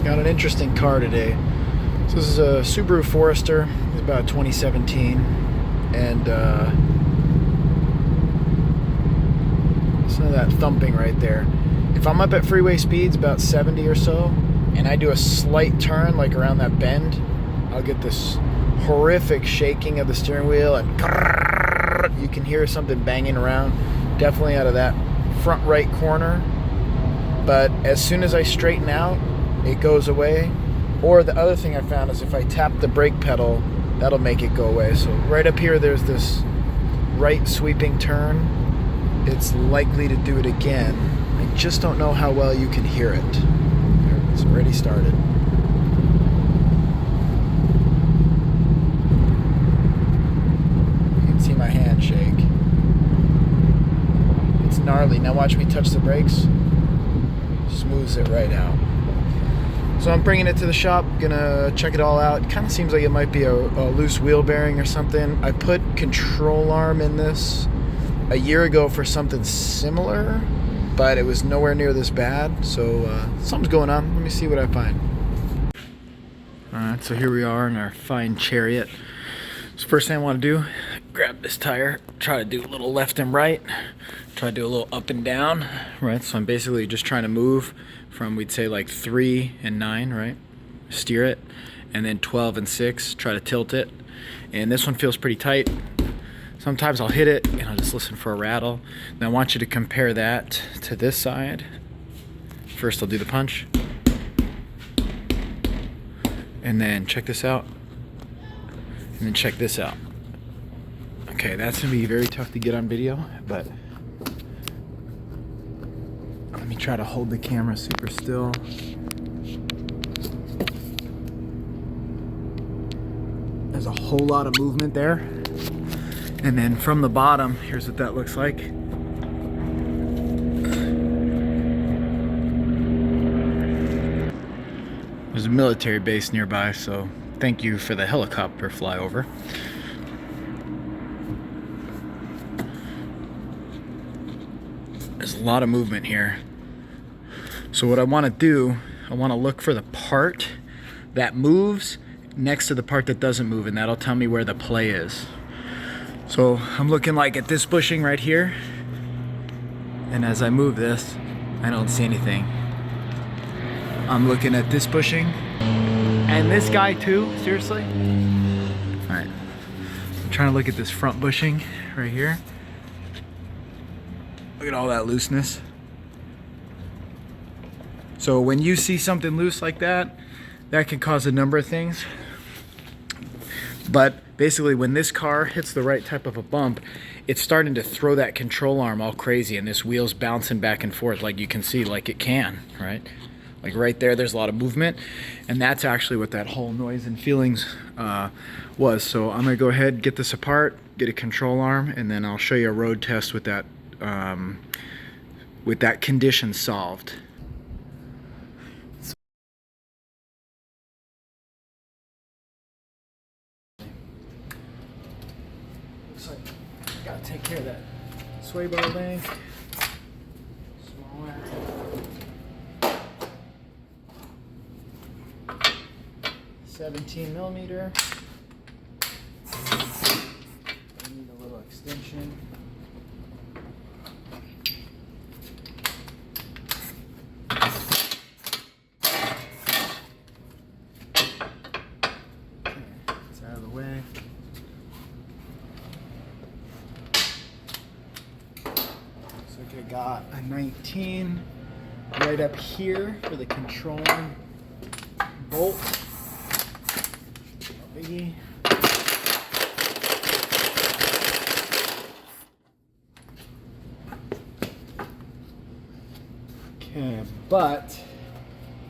Got an interesting car today. So this is a Subaru Forester. It's about 2017, and some of that thumping right there. If I'm up at freeway speeds, about 70 or so, and I do a slight turn, like around that bend, I'll get this horrific shaking of the steering wheel, and you can hear something banging around, definitely out of that front right corner. But as soon as I straighten out, it goes away. Or the other thing I found is if I tap the brake pedal, that'll make it go away. So right up here, there's this right sweeping turn. It's likely to do it again. I just don't know how well you can hear it. There, it's already started. You can see my hand shake. It's gnarly. Now watch me touch the brakes. Smooths it right out. So I'm bringing it to the shop, gonna check it all out. Kind of seems like it might be a loose wheel bearing or something. I put control arm in this a year ago for something similar, but it was nowhere near this bad. So something's going on. Let me see what I find. Alright, so here we are in our fine Chariot. So first thing I want to do, grab this tire, try to do a little left and right, try to do a little up and down, right? So I'm basically just trying to move from, we'd say, like 3 and 9, right? Steer it, and then 12 and 6, try to tilt it. And this one feels pretty tight. Sometimes I'll hit it and I'll just listen for a rattle. Now I want you to compare that to this side. First I'll do the punch. And then check this out. And then check this out. Okay, that's gonna be very tough to get on video, but let me try to hold the camera super still. There's a whole lot of movement there. And then from the bottom, here's what that looks like. There's a military base nearby, so thank you for the helicopter flyover. There's a lot of movement here. So what I want to do, I want to look for the part that moves next to the part that doesn't move, and that'll tell me where the play is. So I'm looking like at this bushing right here, and as I move this, I don't see anything. I'm looking at this bushing, and this guy too, seriously. All right, I'm trying to look at this front bushing right here. Look at all that looseness. So when you see something loose like that, that can cause a number of things. But basically when this car hits the right type of a bump, it's starting to throw that control arm all crazy, and this wheel's bouncing back and forth like you can see, like it can, right? Like right there, there's a lot of movement, and that's actually what that whole noise and feelings was. So I'm gonna go ahead, get this apart, get a control arm, and then I'll show you a road test with that condition solved. Looks like I gotta take care of that sway bar bank. Smaller. 17 millimeter. I need a little extension. It's out of the way. Looks like I got a 19 right up here for the control bolt. Biggie. Okay, but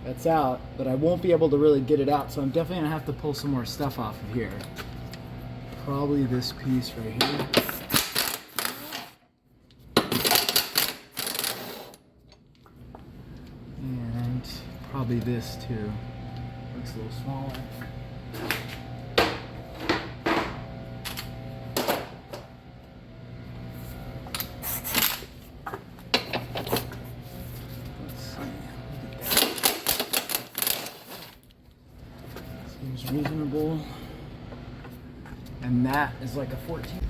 that's out, but I won't be able to really get it out, so I'm definitely gonna have to pull some more stuff off of here. Probably this piece right here. And probably this too. Looks a little smaller. Seems reasonable. And that is like a 14.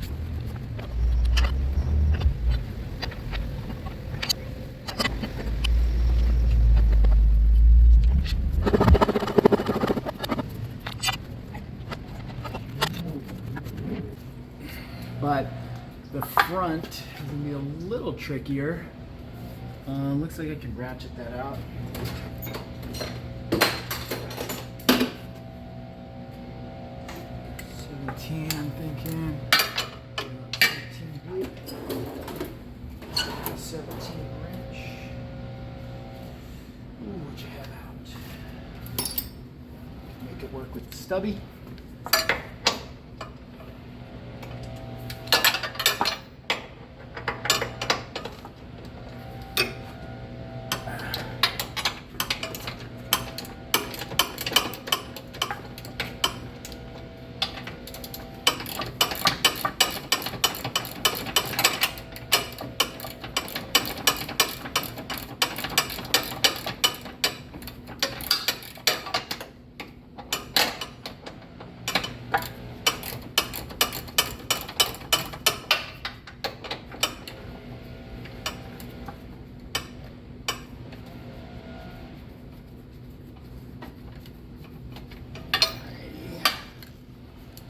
But the front is gonna be a little trickier. Looks like I can ratchet that out. I'm thinking 17 wrench. Ooh, what you have out? Make it work with the stubby.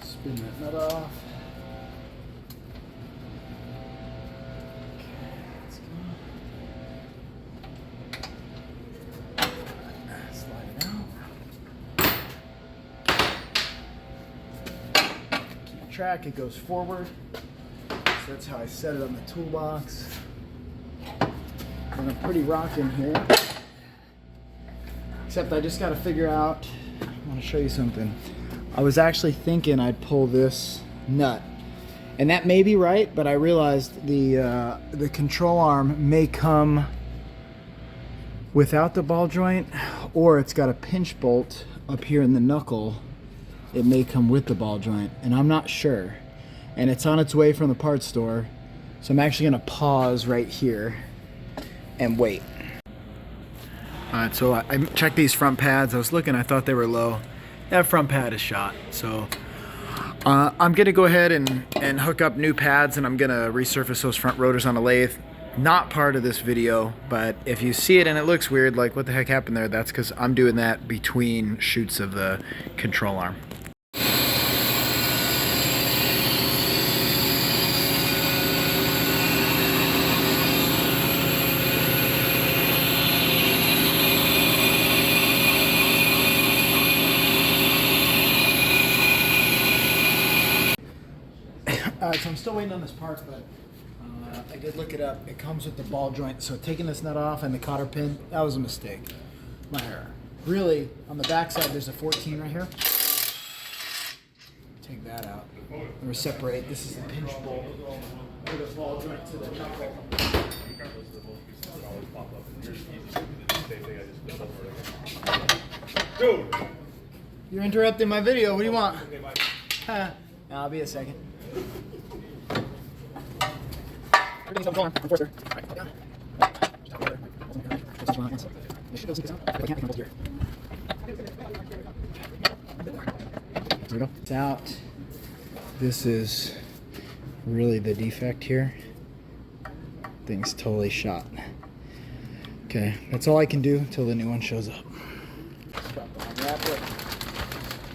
Spin that nut off. Okay, let's go. Slide it out. Keep track, it goes forward. So that's how I set it on the toolbox. And I'm pretty rocking here. Except I just got to figure out, I want to show you something. I was actually thinking I'd pull this nut, and that may be right, but I realized the control arm may come without the ball joint, or it's got a pinch bolt up here in the knuckle. It may come with the ball joint, and I'm not sure. And it's on its way from the parts store, so I'm actually gonna pause right here and wait. All right, so I checked these front pads. I was looking, I thought they were low. That front pad is shot, so I'm gonna go ahead and hook up new pads, and I'm gonna resurface those front rotors on a lathe. Not part of this video, but if you see it and it looks weird, like what the heck happened there, that's because I'm doing that between shoots of the control arm. So I'm still waiting on this part, but I did look it up. It comes with the ball joint, so taking this nut off and the cotter pin, that was a mistake. My error. Really, on the back side, there's a 14 right here. Take that out. Or separate. This is the pinch bolt for the ball joint to the knuckle. Dude! You're interrupting my video. What do you want? I'll be a second. It's out. This is really the defect here. Thing's totally shot. Okay, that's all I can do until the new one shows up.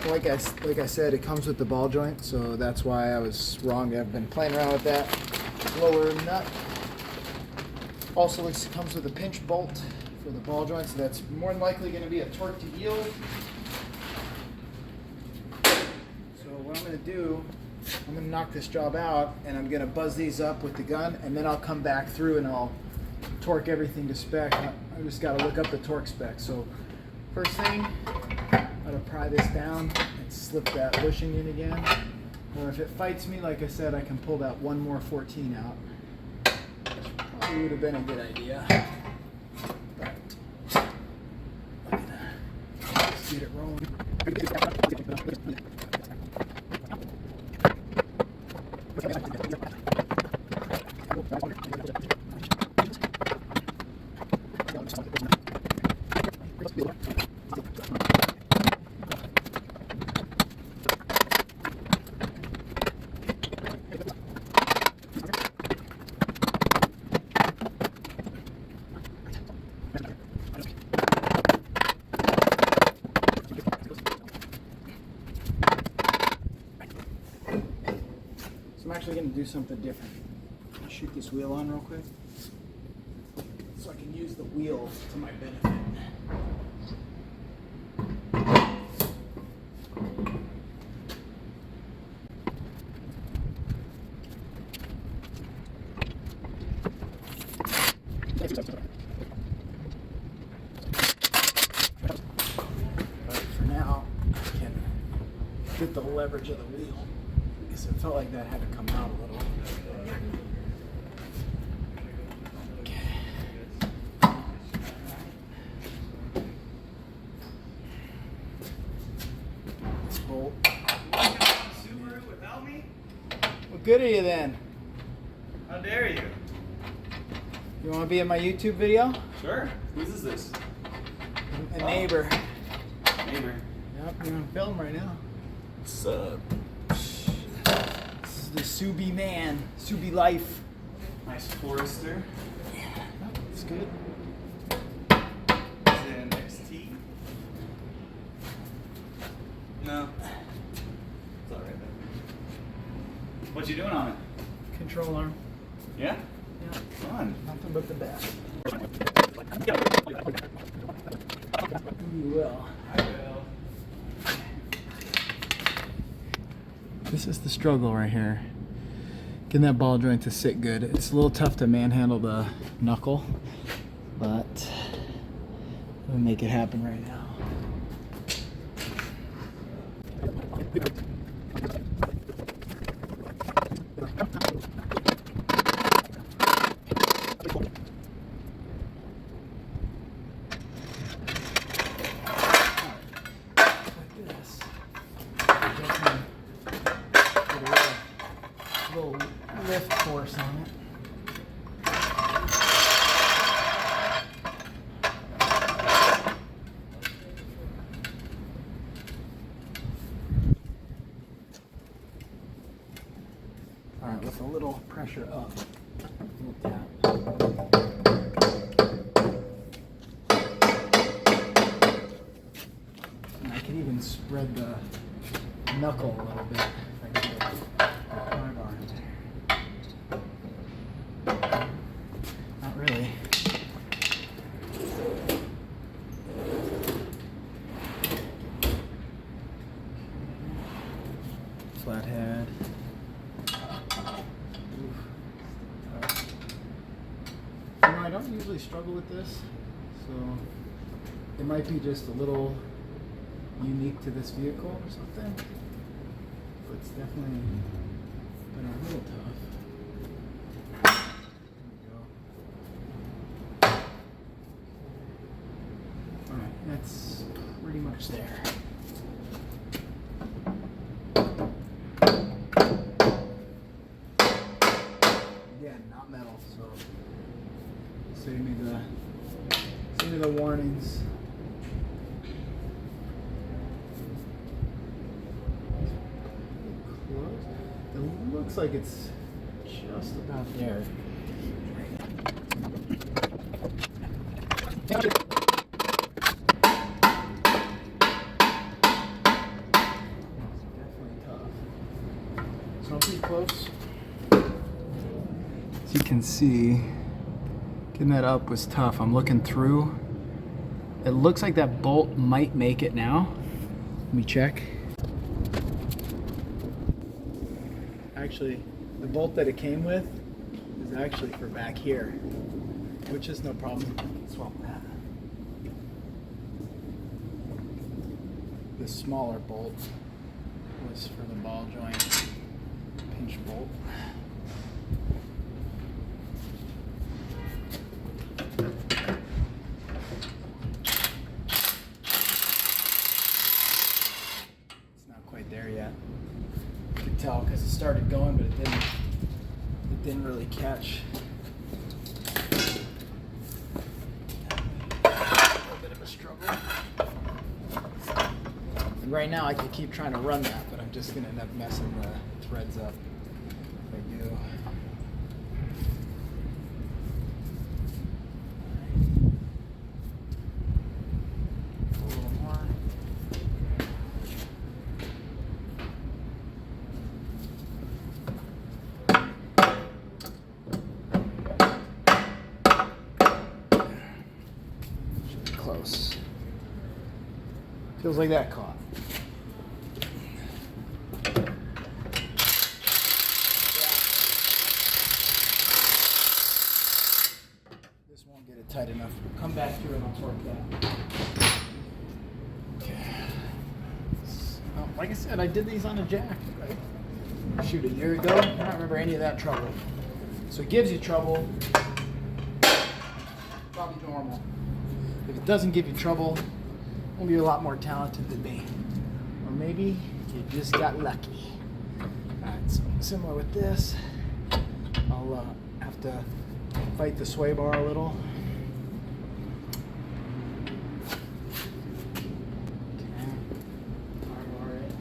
Like I said, it comes with the ball joint, so that's why I was wrong. I've been playing around with that lower nut. Also, it comes with a pinch bolt for the ball joint, so that's more than likely going to be a torque to yield. So what I'm going to do, I'm going to knock this job out, and I'm going to buzz these up with the gun, and then I'll come back through and I'll torque everything to spec. I just got to look up the torque spec. So first thing, I'm going to pry this down and slip that bushing in again. Or if it fights me, like I said, I can pull that one more 14 out. Probably would have been a good idea. But I'm going to just get it rolling. gonna do something different. Shoot this wheel on real quick so I can use the wheel to my benefit. But for now, I can get the leverage of the wheel because it felt like that had to come out a little. Subaru without me? What good are you then? How dare you? You want to be in my YouTube video? Sure. Whose is this? A neighbor. Neighbor. Yep, you're on film right now. What's up? This is the Subi man, Subi life. Nice Forester. Yeah, it's good. Is it an XT? No. It's alright then. What you doing on it? Control arm. Yeah? Yeah. Fun. Nothing but the best. You will. I will. This is the struggle right here. Getting that ball joint to sit good. It's a little tough to manhandle the knuckle, but we'll make it happen right now. Little lift force on it. All right, with a little pressure up. Little tap. And I can even spread the knuckle a little bit. If I can get my bar in there. Not really. Flathead. I don't usually struggle with this, so it might be just a little unique to this vehicle or something. But it's definitely been a little tough. There we go. Alright, that's pretty much there. Again, not metal, so save me the warnings. Close. It looks like it's just about there. Definitely tough. So I'm pretty close. As you can see, getting that up was tough. I'm looking through. It looks like that bolt might make it now. Let me check. Actually, the bolt that it came with is actually for back here, which is no problem. I can swap that. The smaller bolt was for the ball joint pinch bolt. There yet. You can tell because it started going, but it didn't really catch. A little bit of a struggle. And right now I could keep trying to run that, but I'm just gonna end up messing the threads up if I do. A little more. Feels like that caught. This won't get it tight enough. We'll come back here and I'll torque that. Okay. So, like I said, I did these on a jack, right? Shoot, a year ago. I don't remember any of that trouble. So it gives you trouble. Probably normal. If it doesn't give you trouble, well, you're a lot more talented than me. Or maybe you just got lucky. Alright, so similar with this. I'll have to fight the sway bar a little. Okay. Pry bar it.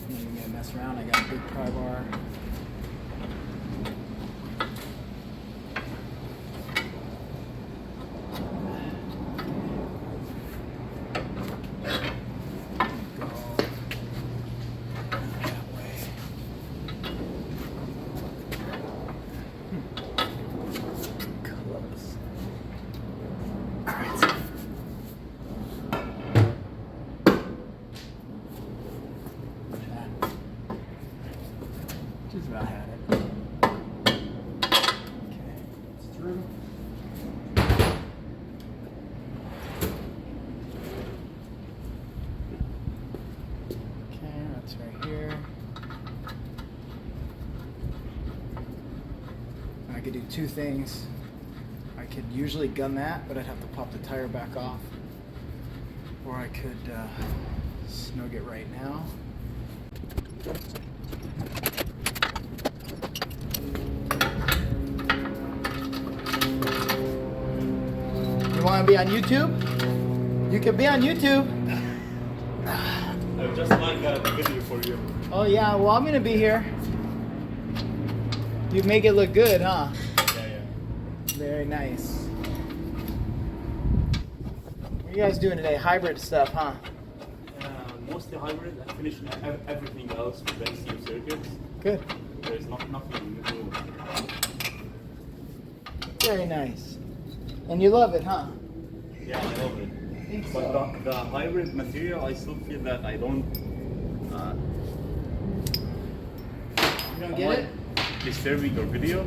I'm not even gonna mess around. I got a big pry bar. Just about had it. Okay, it's through. Okay, that's right here. I could do two things. I could usually gun that, but I'd have to pop the tire back off. Or I could snug it right now. You want to be on YouTube? You can be on YouTube. I just like a video for you. Oh yeah, well I'm gonna be here. You make it look good, huh? Yeah. Very nice. What are you guys doing today? Hybrid stuff, huh? Mostly hybrid. I finished everything else with the SCM circuits. Good. There's nothing new. Very nice. And you love it, huh? Yeah, I love it. I think But so. the hybrid material, I still feel that I don't. You don't get it? Disturbing your video.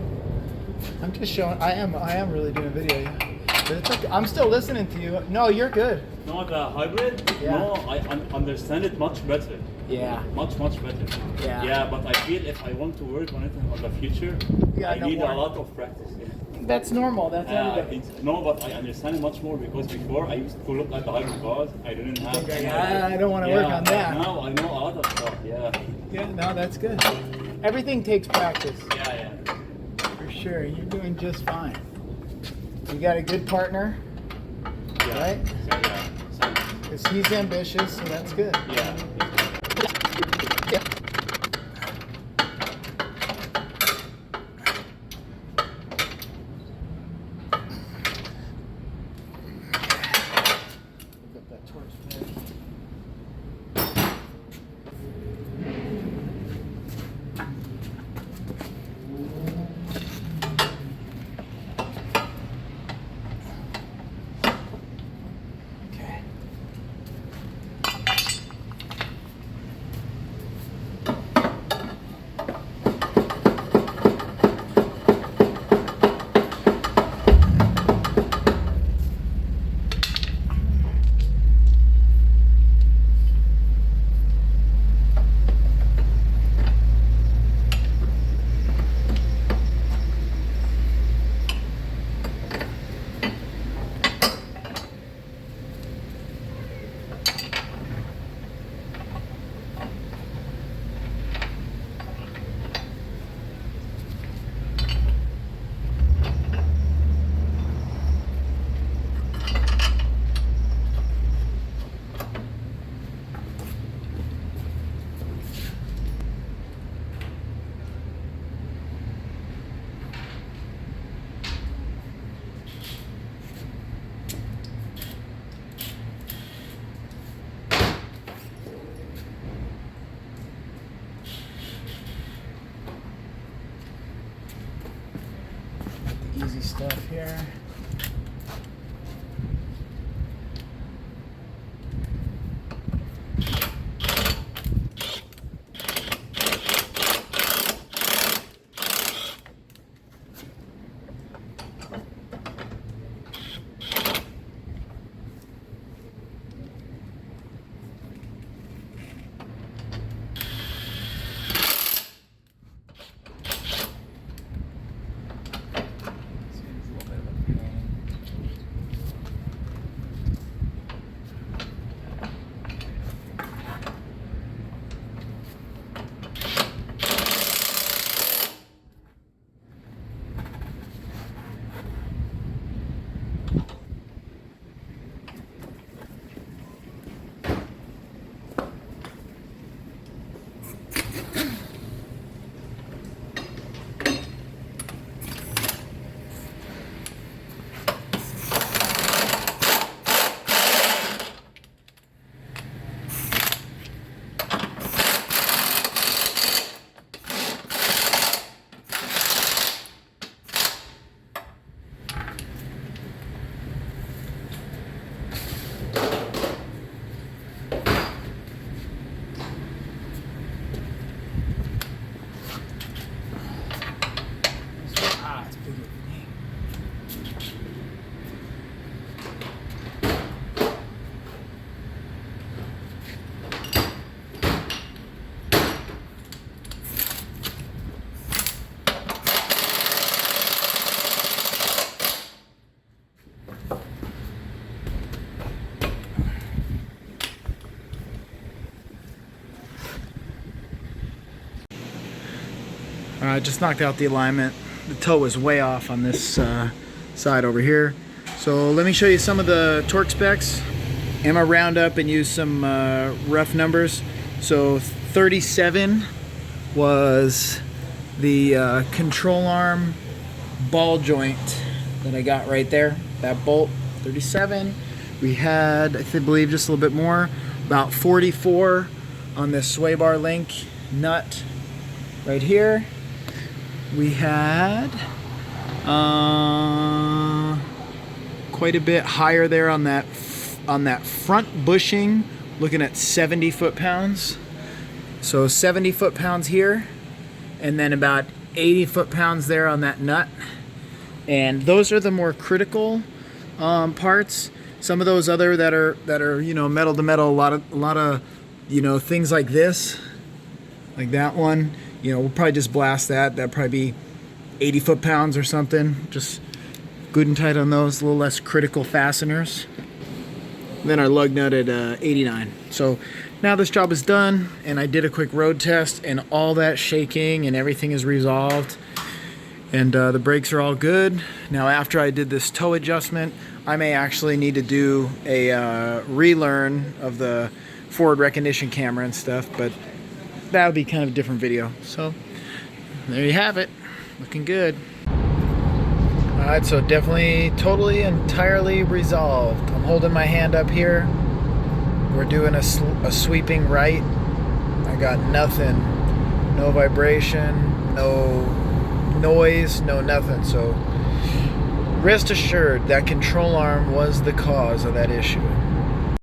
I'm just showing. I am really doing a video. Yeah. But it's okay. I'm still listening to you. No, you're good. No, the hybrid. Yeah. No, I understand it much better. Yeah. Much better. Yeah. Yeah, but I feel if I want to work on it in the future, Yeah, I no need more. a lot of practice. Yeah. That's normal. That's I everybody. think no, but I understand it much more because before I used to look at the hybrid cars, I didn't have. I don't want to work on that. Now I know a lot of stuff. Yeah. Yeah, no, that's good. Everything takes practice. Yeah. For sure. You're doing just fine. You got a good partner, Yeah. right? Yeah. Because he's ambitious, so that's good. Yeah. Yeah. Pick up that torch there. Okay. Easy stuff here. Just knocked out the alignment. The toe was way off on this side over here. So let me show you some of the torque specs. I'm gonna round up and use some rough numbers. So 37 was the control arm ball joint that I got right there. That bolt, 37. We had, I believe, just a little bit more, about 44 on this sway bar link nut right here. We had quite a bit higher there on that front bushing, looking at 70 foot-pounds. So 70 foot-pounds here, and then about 80 foot-pounds there on that nut. And those are the more critical parts. Some of those other that are you know, metal to metal, a lot of you know, things like this, like that one, you know, we'll probably just blast that. That'd probably be 80 foot-pounds or something. Just good and tight on those, a little less critical fasteners. And then our lug nut at 89. So now this job is done, and I did a quick road test, and all that shaking and everything is resolved, and the brakes are all good. Now after I did this toe adjustment, I may actually need to do a relearn of the forward recognition camera and stuff, but that would be kind of a different video. So there you have it, looking good. Alright, so definitely totally entirely resolved. I'm holding my hand up here. We're doing a sweeping right. I got nothing, no vibration, no noise, no nothing. So rest assured that control arm was the cause of that issue.